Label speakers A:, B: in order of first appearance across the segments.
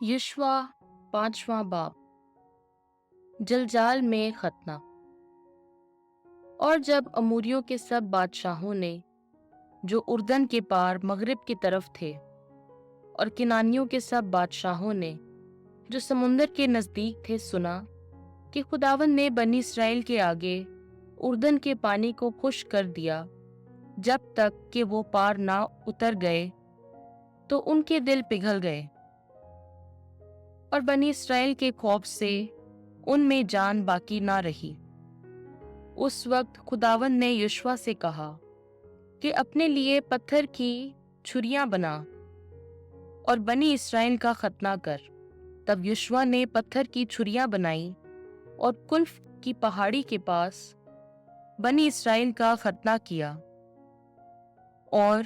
A: यशवा 5वां बाब। जलजाल में खतना। और जब अमूरियों के सब बादशाहों ने, जो उर्दन के पार मगरिब की तरफ थे, और किनानियों के सब बादशाहों ने, जो समुंदर के नजदीक थे, सुना कि खुदावंद ने बनी इसराइल के आगे उर्दन के पानी को खुश्क कर दिया जब तक कि वो पार ना उतर गए, तो उनके दिल पिघल गए और बनी इसराइल के खौफ से उनमें जान बाकी ना रही। उस वक्त खुदावंद ने यहोशू से कहा कि अपने लिए पत्थर की छुरियां बना और बनी इसराइल का खतना कर। तब यहोशू ने पत्थर की छुरियां बनाई और कुल्फ की पहाड़ी के पास बनी इसराइल का खतना किया। और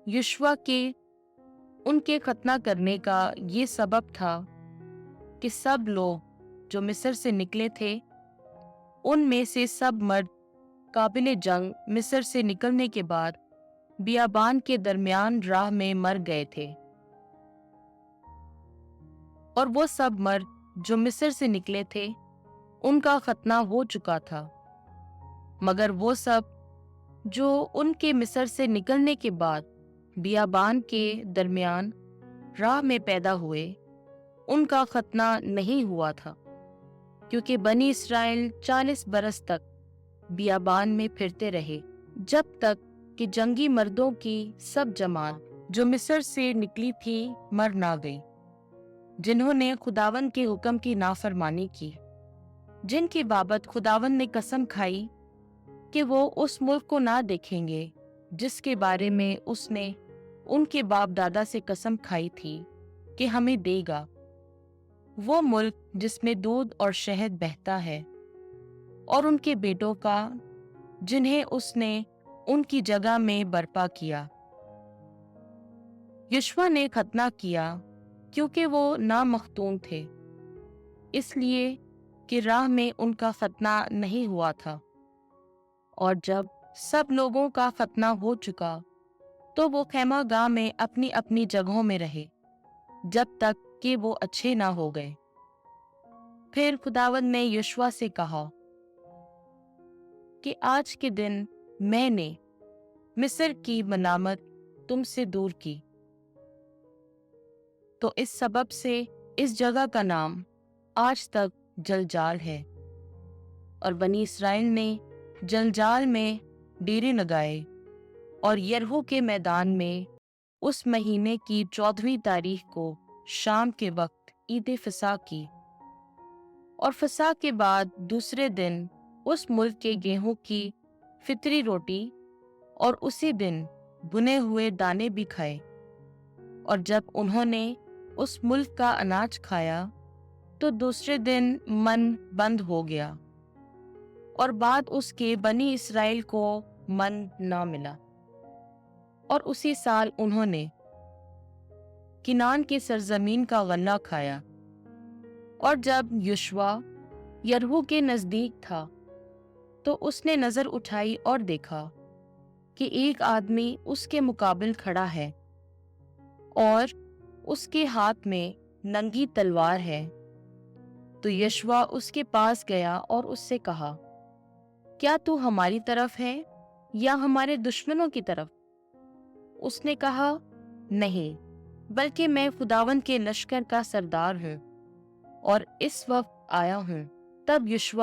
A: यहोशू के उनके खतना करने का ये सबब था कि सब लोग जो मिस्र से निकले थे, उनमें से सब मर्द काबिल जंग मिस्र से निकलने के बाद बियाबान के दरमियान राह में मर गए थे। और वो सब मर्द जो मिस्र से निकले थे, उनका खतना हो चुका था, मगर वो सब जो उनके मिस्र से निकलने के बाद बियाबान के दरमियान राह में पैदा हुए, उनका खतना नहीं हुआ था, क्योंकि बनी इसराइल 40 बरस तक बियाबान में फिरते रहे, जब तक कि जंगी मर्दों की सब जमात जो मिस्र से निकली थी मर ना गई, जिन्होंने खुदावंद के हुक्म की नाफरमानी की, जिनकी बाबत खुदावंद ने कसम खाई कि वो उस मुल्क को ना देखेंगे जिसके बारे में उसने उनके बाप दादा से कसम खाई थी कि हमें देगा, वो मुल्क जिसमें दूध और शहद बहता है, और उनके बेटों का जिन्हें उसने उनकी जगह में बर्पा किया। यहोशू ने खतना किया क्योंकि वो नामख्तून थे, इसलिए कि राह में उनका खतना नहीं हुआ था। और जब सब लोगों का खतना हो चुका, तो वो खैमा गाह में अपनी अपनी जगहों में रहे, जब तक कि वो अच्छे ना हो गए। फिर खुदावंद ने यहोशू से कहा कि आज के दिन मैंने मिस्र की मनामत तुमसे दूर की, तो इस सबब से इस जगह का नाम आज तक जलजाल है। और बनी इसराइल ने जलजाल में डेरे लगाए और यरीहो के मैदान में उस महीने की 14वीं तारीख को शाम के वक्त ईद फसह की। और फसह के बाद दूसरे दिन उस मुल्क के गेहूं की फितरी रोटी और उसी दिन भुने हुए दाने भी खाए। और जब उन्होंने उस मुल्क का अनाज खाया, तो दूसरे दिन मन बंद हो गया, और बाद उसके बनी इसराइल को मन ना मिला। और उसी साल उन्होंने किनान की सरजमीन का गन्ना खाया। और जब यहोशू यरीहो के नजदीक था, तो उसने नजर उठाई और देखा कि एक आदमी उसके मुकाबिल खड़ा है, और उसके हाथ में नंगी तलवार है। तो यहोशू उसके पास गया और उससे कहा, क्या तू हमारी तरफ है या हमारे दुश्मनों की तरफ? उसने कहा, नहीं, बल्कि मैं खुदावंद के लश्कर का सरदार हूँ और इस वक्त आया हूँ। तब यहोशू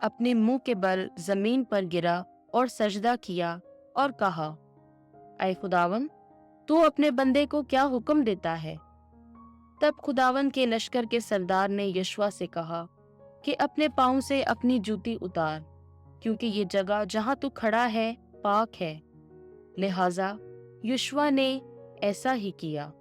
A: अपने मुंह के बल जमीन पर गिरा और सजदा किया और कहा, ऐ खुदावंद, तू अपने बंदे को क्या हुक्म देता है? तब खुदावंद के लश्कर के सरदार ने यहोशू से कहा कि अपने पांव से अपनी जूती उतार, क्योंकि ये जगह जहां तू खड़ा है पाक है। लिहाजा यहोशू ने ऐसा ही किया।